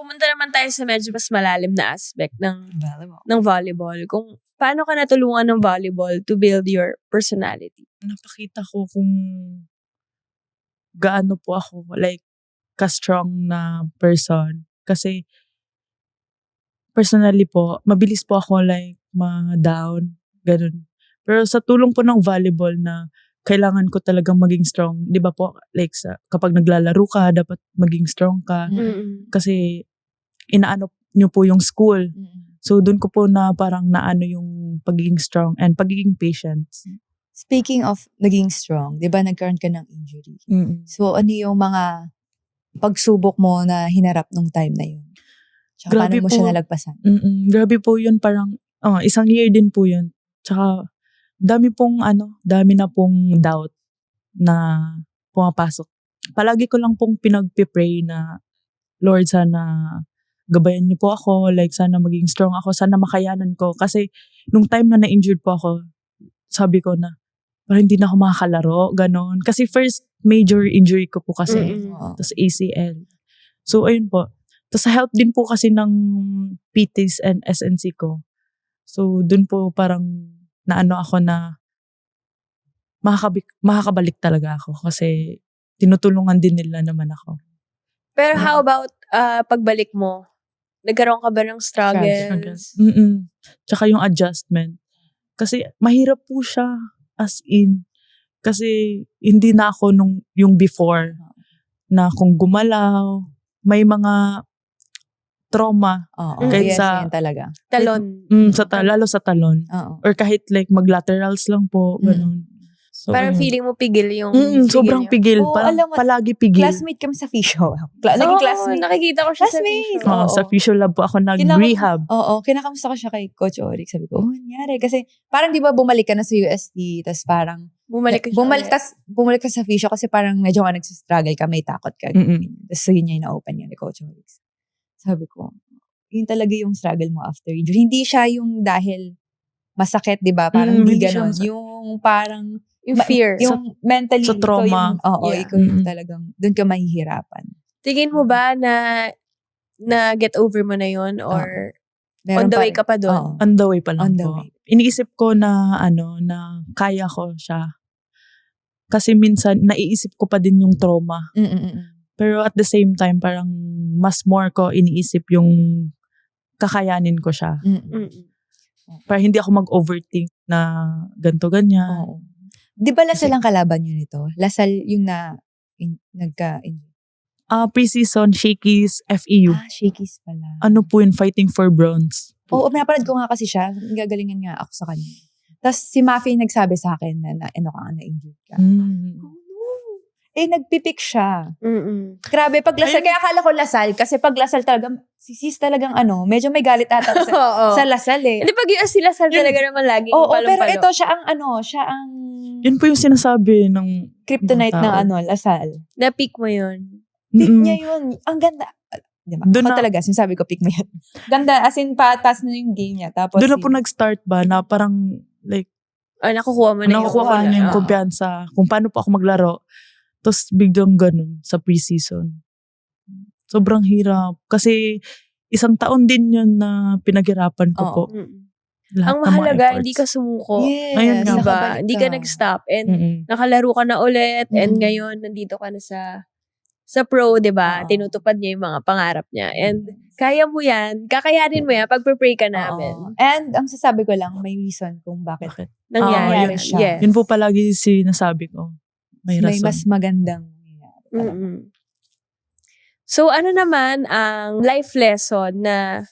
pumunta naman tayo sa medyo mas malalim na aspect Volleyball. ng volleyball. Kung paano ka natulungan ng volleyball to build your personality? Napakita ko kung gaano po ako, like, ka-strong na person. Kasi, personally po, mabilis po ako, like, ma-down, ganun. Pero sa tulong po ng volleyball na kailangan ko talagang maging strong, di ba po, like, kapag naglalaro ka, dapat maging strong ka. Kasi, inaano nyo po yung school. So, dun ko po na parang naano yung pagiging strong and pagiging patient. Speaking of naging strong, di ba nagkaroon ka ng injury? So, ano yung mga pagsubok mo na hinarap nung time na yun? Tsaka Grabe paano mo po. siya nalagpasan? Grabe po yun, parang, isang year din po yun. Tsaka, dami na pong doubt na pumapasok. Palagi ko lang pong pinagpipray na, Lord, sana gabayan niyo po ako, like, sana maging strong ako, sana makayanan ko. Kasi, nung time na na-injured po ako, sabi ko na, parang hindi na ako makakalaro, ganon. Kasi first major injury ko po kasi, tapos ACL. So, ayun po. Tapos help din po kasi ng PTs and SNC ko. So, dun po parang naano ako na makakabalik talaga ako kasi tinutulungan din nila naman ako. Pero how about pagbalik mo? Nagkaroon ka ba ng struggles? Tsaka yung adjustment. Kasi mahirap po siya as in. Kasi hindi na ako yung before na kung gumalaw, may mga trauma. Kahit yan talaga. Talon. Lalo sa talon. Or kahit like mag-laterals lang po. Ganun. So, parang feeling mo pigil yung sobrang pigil. alam mo, palagi pigil. Classmate kami sa physio. Naging classmate. Nakikita ko siya sa physio. Sa physio lab po ako nag-rehab. Kinakamusta ko siya kay Coach Orik. Sabi ko, nangyari? Kasi parang di ba bumalik ka na sa UST, tas parang bumalik ka sa physio kasi parang medyo nga nagsistruggle ka, may takot ka. Tas so yun yung na-open niya ni Coach Orik. Sabi ko, yun talaga yung struggle mo after injury. Hindi siya yung dahil masakit, di ba? Parang hindi ganon. Yung parang yung fear. Yung mentally, sa trauma. Ikaw yung talagang, doon ka mahihirapan. Tingin mo ba na get over mo na yun? Or on the way ka pa doon? On the way pa lang On the po. way. Iniisip ko na na kaya ko siya. Kasi minsan, naiisip ko pa din yung trauma. Pero at the same time, parang mas more ko iniisip yung kakayanin ko siya. Para hindi ako mag-overthink na ganto ganyan. Di ba Lasal ang kalaban nyo nito? Lasal yung nagka-injury? Pre-season, Shakey's, FEU. Shakey's pala. Ano po yun, fighting for bronze. Pinapanood ko nga kasi siya. Gagalingan nga ako sa kanya. Tapos si Mafi nagsabi sa akin na-injured ka. Nagpipik siya. Grabe, pag Lasal. Kaya akala ko Lasal. Kasi pag Lasal talaga, si sis talagang medyo may galit ata sa Lasal eh. Hindi pag yung si Lasal talaga naman laging pero ito, siya ang yun po yung sinasabi ng kryptonite ng Lasal. Na-pick mo yun. Pick niya yun. Ang ganda. Diba? Ako talaga, sinasabi ko, pick mo yan. Ganda, as in, patas na yung game niya. Tapos doon na po nag-start ba na parang, like, nakukuha mo na yung kumpiyansa kung paano po ako maglaro. Tapos biglang ganun sa pre-season. Sobrang hirap. Kasi isang taon din yun na pinaghirapan ko po. Ang mahalaga, hindi ka sumuko. Yes. Ayun nga. Diba? Hindi ka nag-stop. And nakalaro ka na ulit. And ngayon, nandito ka na sa pro, diba? Tinutupad niya yung mga pangarap niya. And kaya mo yan. Kakayanin mo yan. Pag-pray ka namin. And ang sasabi ko lang, may reason kung bakit nangyari siya. Yes. Yun po palagi sinasabi ko. May mas magandang nangyari. So, ano naman ang life lesson na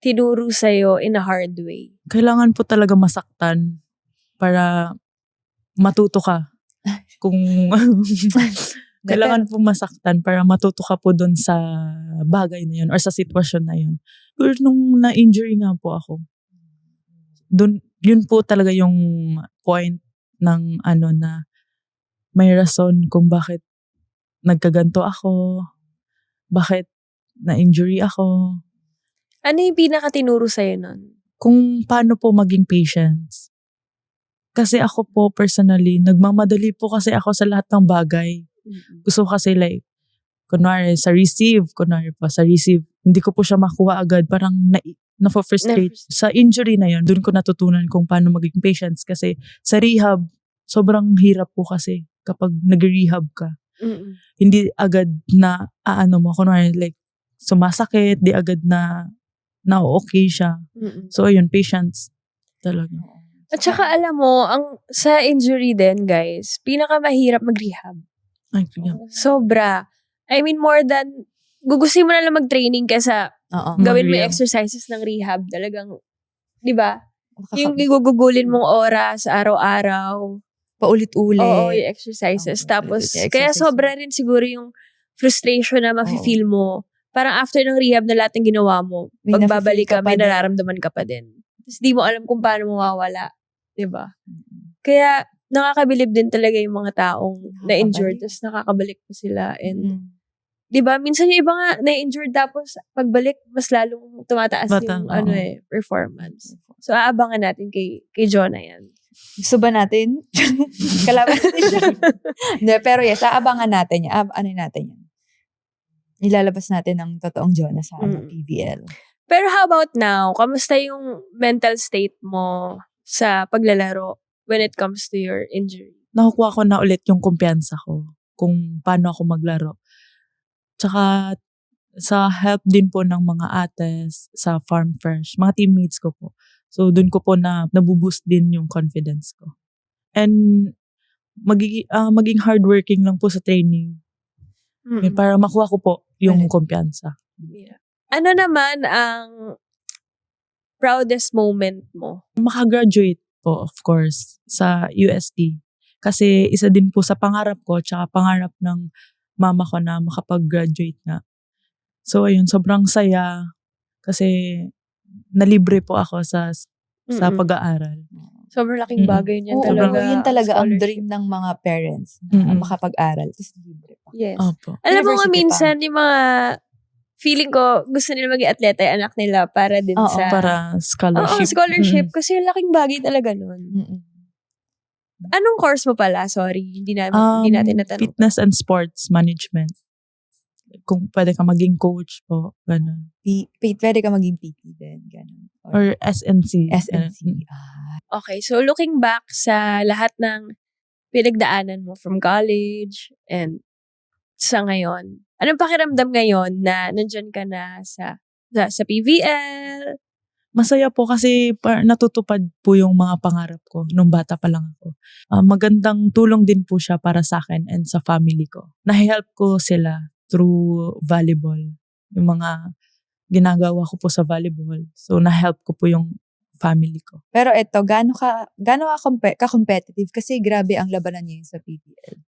tinuro sa'yo in a hard way? Kailangan po talaga masaktan para matuto ka. Kailangan po masaktan para matuto ka po dun sa bagay na yun or sa sitwasyon na yun. Pero nung na-injury nga po ako, yun po talaga yung point ng na may rason kung bakit nagkaganto ako, bakit na-injury ako. Ano yung pinaka-tinuro sa'yo nun? Kung paano po maging patience. Kasi ako po personally, nagmamadali po kasi ako sa lahat ng bagay. Gusto ko kasi like, kunwari pa sa receive, hindi ko po siya makuha agad. Parang na-frustrate. Sa injury na yun, doon ko natutunan kung paano maging patience. Kasi sa rehab, sobrang hirap po kasi kapag nag-rehab ka. Hindi agad na mo, kunwari like sumasakit, di agad na okay siya. So ayun, patience talaga. At saka alam mo, sa injury din guys, pinakamahirap mag-rehab. Ay, yeah. Sobra. I mean, more than, gugustuhin mo na lang mag-training kaysa gawin mo yung exercises ng rehab. Talagang, di ba? Yung igugugulin mong oras, araw-araw. Paulit-ulit. Oo, yung exercises. Tapos, kaya sobra rin siguro yung frustration na mafe-feel mo. Parang after ng rehab na lahat ng ginawa mo, pagbabalik ka, may nararamdaman ka pa din. Tapos di mo alam kung paano mawawala. Diba? Kaya, nakakabilib din talaga yung mga taong na-injured, tapos nakakabalik pa sila. And, diba, minsan yung iba nga na-injured, tapos pagbalik, mas lalong tumataas yung performance. So, aabangan natin kay Jonah yan. Gusto ba natin? Kalaban natin siya. Hindi, pero yes, aabangan natin yan. Ano natin yan? Ilalabas natin ang totoong Jonah sa PVL. Pero how about now? Kamusta yung mental state mo sa paglalaro when it comes to your injury? Nakukuha ko na ulit yung kumpiyansa ko kung paano ako maglaro. Tsaka sa help din po ng mga ates sa Farm Fresh, mga teammates ko po. So dun ko po na nabuboost din yung confidence ko. And maging hardworking lang po sa training. Para makuha ko po yung kumpiyansa. Yeah. Ano naman ang proudest moment mo? Makagraduate po, of course, sa UST. Kasi isa din po sa pangarap ko, tsaka pangarap ng mama ko na makapag-graduate na. So, ayun, sobrang saya. Kasi nalibre po ako sa pag-aaral. Sobrang laking bagay niyan talaga. Yun talaga ang dream ng mga parents na makapag-aral. Tapos libre pa. Yes. Opo. Alam mo nga minsan, yung mga feeling ko, gusto nila maging atleta yung anak nila para din sa... Para scholarship. Oo, scholarship. Kasi laking bagay talaga nun. Anong course mo pala? Sorry, hindi natin natanong. Fitness and Sports Management. Kung pwede ka maging coach po, ganun. Pwede ka maging PT din, ganun. Or SNC. Okay, so looking back sa lahat ng pinagdaanan mo from college and sa ngayon, anong pakiramdam ngayon na nandyan ka na sa PVL? Masaya po kasi natutupad po yung mga pangarap ko nung bata pa lang ako. Magandang tulong din po siya para sa akin and sa family ko. Na-help ko sila through volleyball. Yung mga ginagawa ko po sa volleyball. So, na-help ko po yung family ko. Pero eto, gaano ka competitive? Kasi grabe ang labanan niya sa PVL.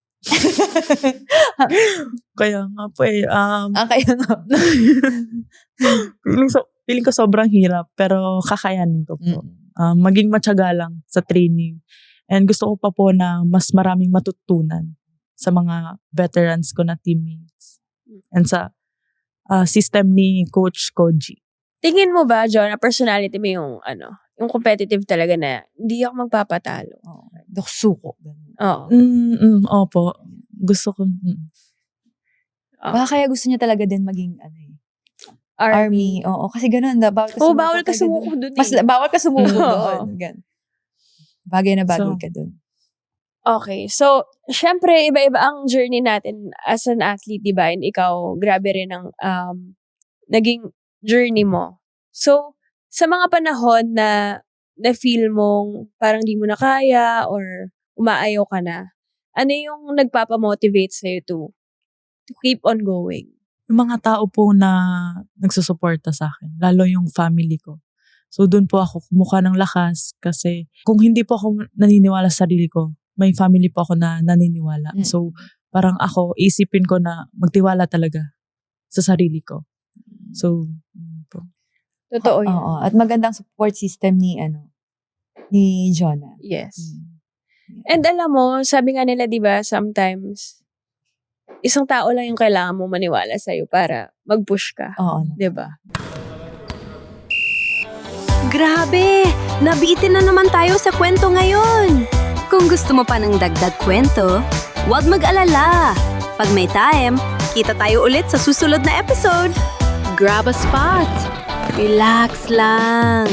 Kaya nga po kaya nga. feeling ko sobrang hirap, pero kakayanin ko po. Maging matyaga lang sa training. And gusto ko pa po na mas maraming matutunan sa mga veterans ko na teammates. And sa system ni Coach Koji. Tingin mo ba, John, na personality mo yung competitive talaga na hindi ako magpapatalo? Suko. Oo. Opo. Gusto ko. Baka kaya gusto niya talaga din maging Army. Oo, kasi ganun. Bawal ka sumuko dun. Bawal ka sumuko doon. Bagay na bagay ka dun. Okay. So, syempre, iba-iba ang journey natin as an athlete, diba? And ikaw, grabe rin ang naging journey mo. So, sa mga panahon na feel mong parang di mo na kaya or umaayaw ka na, ano yung nagpapamotivate sa'yo to keep on going? Yung mga tao po na nagsusuporta sa akin, lalo yung family ko. So, doon po ako kumuha ng lakas kasi kung hindi po ako naniniwala sa sarili ko, may family po ako na naniniwala. So, parang ako, isipin ko na magtiwala talaga sa sarili ko. So, po. Totoo yun. Oo. At magandang support system ni Jonah. Yes. And alam mo, sabi nga nila, diba, sometimes, isang tao lang yung kailangan mo maniwala sa'yo para mag-push ka. Oo. Diba? Grabe! Nabitin na naman tayo sa kwento ngayon! Kung gusto mo pa ng dagdag kwento, huwag mag-alala. Pag may time, kita tayo ulit sa susunod na episode. grab a spot. Relax lang.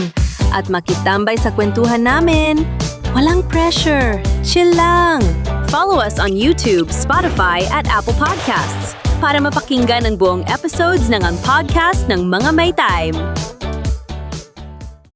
At makitambay sa kwentuhan namin. Walang pressure. Chill lang. Follow us on YouTube, Spotify, at Apple Podcasts para mapakinggan ang buong episodes ng Ang Podcast ng Mga May Time.